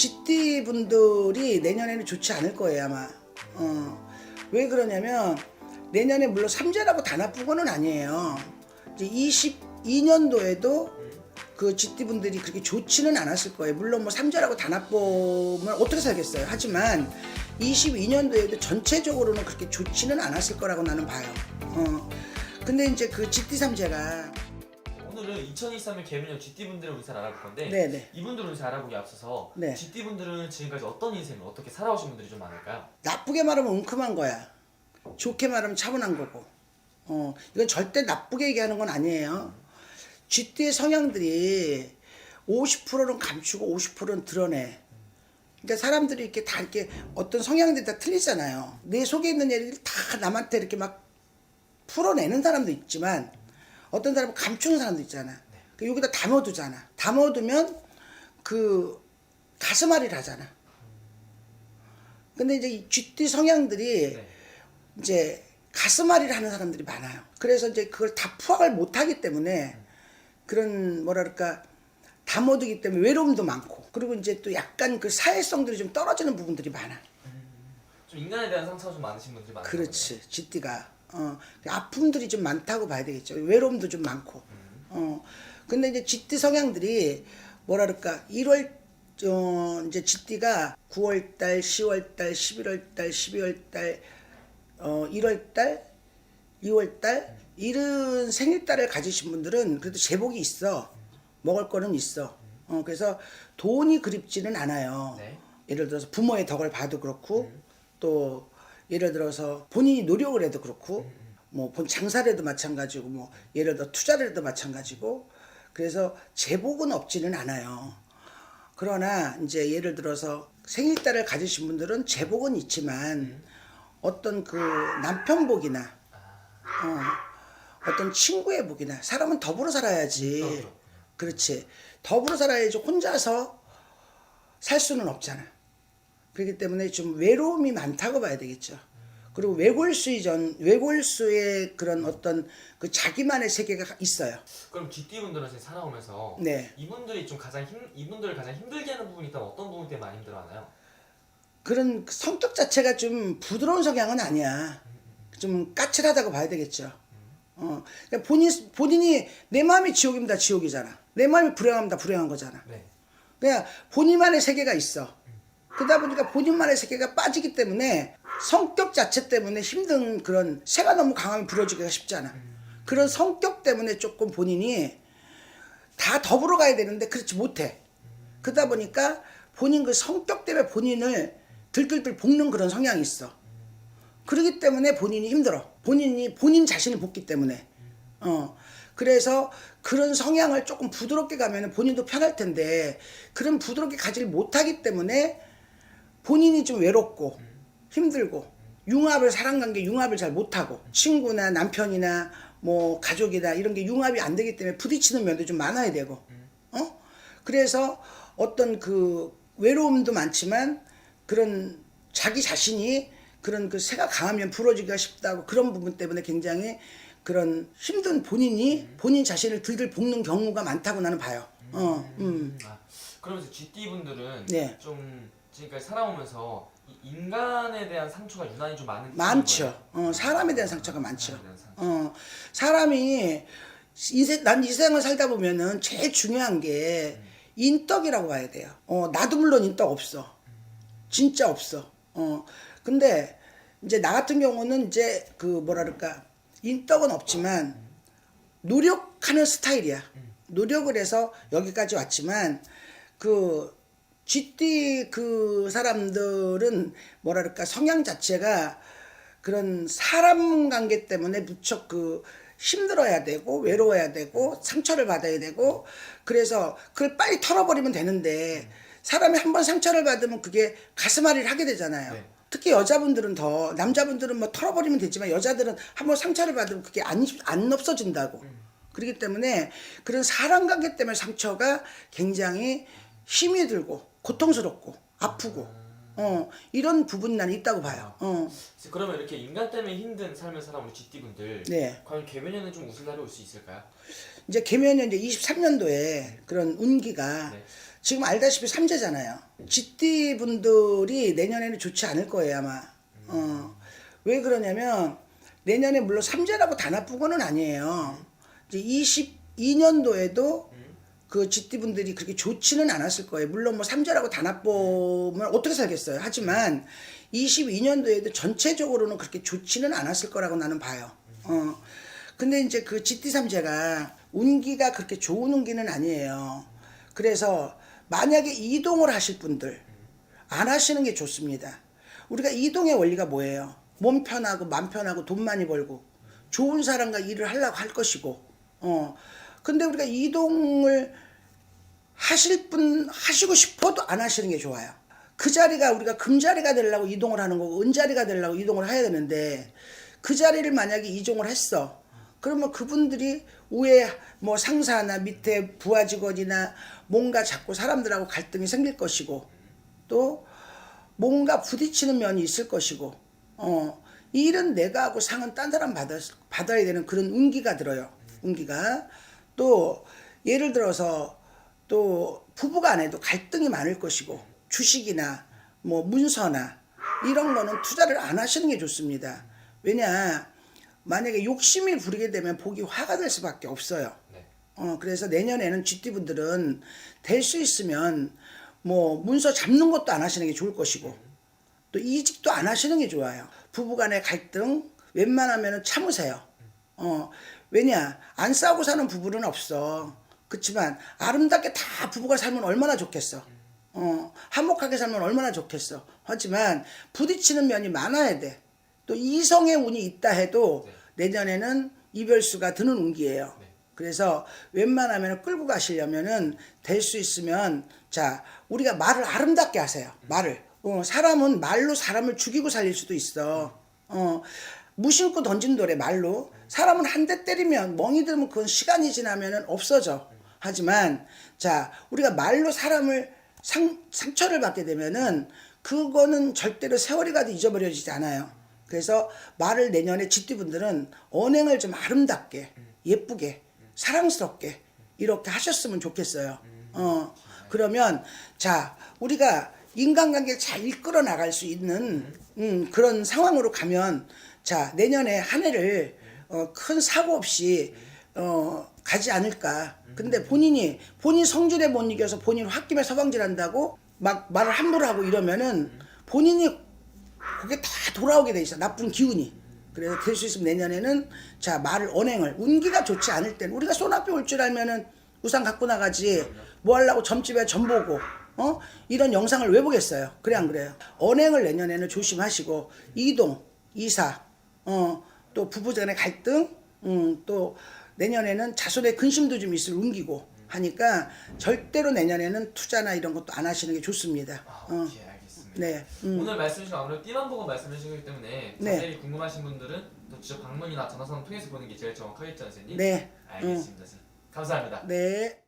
GT 분들이 내년에는 좋지 않을 거예요 아마. 왜 그러냐면 내년에 물론 삼재라고 다 나쁜 아니에요. 이제 22년도에도 그 GT 분들이 그렇게 좋지는 않았을 거예요. 물론 뭐 삼재라고 다 나쁘면 어떻게 살겠어요. 하지만 22년도에도 전체적으로는 그렇게 좋지는 않았을 거라고 나는 봐요. 근데 이제 그 GT 삼재가 오늘은 2023년 개면역 GT분들을 우리 잘 알아볼 건데 네네. 이분들을 우리 잘 알아보기 앞서서 네. GT분들은 지금까지 어떤 인생을 어떻게 살아오신 분들이 좀 많을까요? 나쁘게 말하면 웅큼한 거야. 좋게 말하면 차분한 거고. 이건 절대 나쁘게 얘기하는 건 아니에요. GT의 성향들이 50%는 감추고 50%는 드러내. 그러니까 사람들이 이렇게 다 이렇게 어떤 성향들이 다 틀리잖아요. 내 속에 있는 얘기를 다 남한테 이렇게 막 풀어내는 사람도 있지만 어떤 사람은 감추는 사람도 있잖아. 그 여기다 담아두잖아. 담아두면 그 가슴앓이를 하잖아. 근데 이제 이 GT 성향들이 네. 이제 가슴앓이를 하는 사람들이 많아요. 그래서 이제 그걸 다 포악을 못하기 때문에 그런 뭐랄까 담아두기 때문에 외로움도 많고 그리고 이제 또 약간 그 사회성들이 좀 떨어지는 부분들이 많아. 좀 인간에 대한 상처가 좀 많으신 분들이 많아요. 그렇지. GT가 아픔들이 좀 많다고 봐야 되겠죠. 외로움도 좀 많고. 근데 이제 GT 성향들이 뭐랄까 1월 이제 GT가 9월달, 10월달, 11월달, 12월달, 1월달, 2월달 이런 생일달을 가지신 분들은 그래도 제복이 있어. 먹을 거는 있어. 그래서 돈이 그립지는 않아요. 네. 예를 들어서 부모의 덕을 봐도 그렇고 또 예를 들어서 본인이 노력을 해도 그렇고 뭐 본 장사를 해도 마찬가지고 뭐 예를 들어 투자를 해도 마찬가지고 그래서 제복은 없지는 않아요. 그러나 이제 예를 들어서 생일달을 가지신 분들은 제복은 있지만 어떤 그 남편 복이나 어떤 친구의 복이나 사람은 더불어 살아야지. 그렇지. 더불어 살아야지 혼자서 살 수는 없잖아. 그렇기 때문에 좀 외로움이 많다고 봐야 되겠죠. 그리고 외골수의 그런 어떤 그 자기만의 세계가 있어요. 그럼 GT분들은 지금 살아오면서 네. 이분들을 가장 힘들게 하는 부분이 있다면 어떤 부분 때문에 많이 힘들어하나요? 그런 성격 자체가 좀 부드러운 성향은 아니야. 좀 까칠하다고 봐야 되겠죠. 그러니까 본인이 내 마음이 지옥이면 다 지옥이잖아. 내 마음이 불행하면 다 불행한 거잖아. 네. 그냥 본인만의 세계가 있어. 그러다 보니까 본인만의 세계가 빠지기 때문에 성격 자체 때문에 힘든 그런 새가 너무 강하면 부러지기가 쉽잖아. 그런 성격 때문에 조금 본인이 다 더불어 가야 되는데 그렇지 못해. 그러다 보니까 본인 그 성격 때문에 본인을 들들들 볶는 그런 성향이 있어. 그렇기 때문에 본인이 힘들어. 본인 자신을 볶기 때문에. 그래서 그런 성향을 조금 부드럽게 가면 본인도 편할 텐데 그런 부드럽게 가지를 못하기 때문에 본인이 좀 외롭고 힘들고 사람관계 융합을 잘 못하고 친구나 남편이나 뭐 가족이나 이런 게 융합이 안 되기 때문에 부딪히는 면도 좀 많아야 되고 그래서 어떤 그 외로움도 많지만 그런 자기 자신이 그런 그 새가 강하면 부러지기가 쉽다고 그런 부분 때문에 굉장히 그런 힘든 본인 자신을 들들 볶는 경우가 많다고 나는 봐요. 그러면서 GT분들은 네. 좀 지금까지 살아오면서 이 인간에 대한 상처가 유난히 좀 많죠. 거예요? 사람에 대한 상처가 많죠. 사람에 대한 상처. 사람이 난 이 세상을 살다 보면은 제일 중요한 게 인덕이라고 봐야 돼요. 나도 물론 인덕 없어. 진짜 없어. 근데 이제 나 같은 경우는 이제 그 뭐랄까 인덕은 없지만 노력하는 스타일이야. 노력을 해서 여기까지 왔지만 그 GT 그 사람들은 뭐랄까 성향 자체가 그런 사람 관계 때문에 무척 그 힘들어야 되고 외로워야 되고 상처를 받아야 되고 그래서 그걸 빨리 털어버리면 되는데 사람이 한번 상처를 받으면 그게 가슴앓이를 하게 되잖아요. 네. 특히 여자분들은 더 남자분들은 뭐 털어버리면 되지만 여자들은 한번 상처를 받으면 그게 안 없어진다고. 그렇기 때문에 그런 사람 관계 때문에 상처가 굉장히 힘이 들고 고통스럽고 아프고 이런 부분이 나는 있다고 봐요. 그러면 이렇게 인간 때문에 힘든 삶을 살아온 우리 GT분들 네. 과연 개면에는 좀 웃을 날이 올 수 있을까요? 이제 개면이 이제 23년도에 그런 운기가 네. 지금 알다시피 삼재잖아요. GT 분들이 내년에는 좋지 않을 거예요 아마. 왜 그러냐면 내년에 물론 삼재라고 다 나쁜 거는 아니에요. 이제 22년도에도 그 GT 분들이 그렇게 좋지는 않았을 거예요. 물론 뭐 삼재라고 다 나쁘면 어떻게 살겠어요. 하지만 22년도에도 전체적으로는 그렇게 좋지는 않았을 거라고 나는 봐요. 근데 이제 그 GT 삼재가 운기가 그렇게 좋은 운기는 아니에요. 그래서 만약에 이동을 하실 분들 안 하시는 게 좋습니다. 우리가 이동의 원리가 뭐예요? 몸 편하고 맘 편하고 돈 많이 벌고 좋은 사람과 일을 하려고 할 것이고 근데 우리가 이동을 하실 분 하시고 싶어도 안 하시는 게 좋아요. 그 자리가 우리가 금자리가 되려고 이동을 하는 거고 은자리가 되려고 이동을 해야 되는데 그 자리를 만약에 이동을 했어. 그러면 그분들이 위에 뭐 상사나 밑에 부하 직원이나 뭔가 자꾸 사람들하고 갈등이 생길 것이고 또 뭔가 부딪히는 면이 있을 것이고 이 일은 내가 하고 상은 딴 사람 받아야 되는 그런 운기가 들어요. 운기가 또 예를 들어서 또 부부간에도 갈등이 많을 것이고 주식이나 뭐 문서나 이런 거는 투자를 안 하시는 게 좋습니다. 왜냐 만약에 욕심이 부리게 되면 복이 화가 될 수밖에 없어요. 네. 그래서 내년에는 GT분들은 될 수 있으면 뭐 문서 잡는 것도 안 하시는 게 좋을 것이고 또 이직도 안 하시는 게 좋아요. 부부간의 갈등 웬만하면 참으세요. 왜냐 안 싸우고 사는 부부는 없어. 그렇지만 아름답게 다 부부가 살면 얼마나 좋겠어. 화목하게 살면 얼마나 좋겠어. 하지만 부딪히는 면이 많아야 돼. 또 이성의 운이 있다 해도 내년에는 이별수가 드는 운기예요. 그래서 웬만하면 끌고 가시려면은 될 수 있으면 자 우리가 말을 아름답게 하세요. 말을 사람은 말로 사람을 죽이고 살릴 수도 있어. 무심코 던진 돌에 말로 사람은 한 대 때리면 멍이 들면 그건 시간이 지나면은 없어져. 하지만 자 우리가 말로 사람을 상처를 받게 되면은 그거는 절대로 세월이 가도 잊어버려지지 않아요. 그래서 말을 내년에 GT분들은 언행을 좀 아름답게 예쁘게 사랑스럽게 이렇게 하셨으면 좋겠어요. 그러면 자 우리가 인간관계를 잘 이끌어 나갈 수 있는 그런 상황으로 가면 자 내년에 한 해를 큰 사고 없이 가지 않을까. 근데 본인 성질에 못 이겨서 본인 홧김에 서방질한다고 막 말을 함부로 하고 이러면은 본인이 그게 다 돌아오게 돼 있어. 나쁜 기운이. 그래서 될 수 있으면 내년에는 자 말을 언행을 운기가 좋지 않을 때는 우리가 소나비 올 줄 알면은 우산 갖고 나가지 뭐 하려고 점집에 점 보고 이런 영상을 왜 보겠어요. 그래 안 그래요. 언행을 내년에는 조심하시고 이동 이사 또 부부간의 갈등 또 내년에는 자손의 근심도 좀 있을 운기고 하니까 절대로 내년에는 투자나 이런 것도 안 하시는 게 좋습니다. 예, 알겠습니다. 네. 오늘 말씀 주신 아무래도 띠만 보고 말씀해 주시기 때문에 네. 자세히 궁금하신 분들은 또 직접 방문이나 전화선을 통해서 보는 게 제일 정확하겠죠, 선생님? 네. 알겠습니다. 선생님. 감사합니다. 네.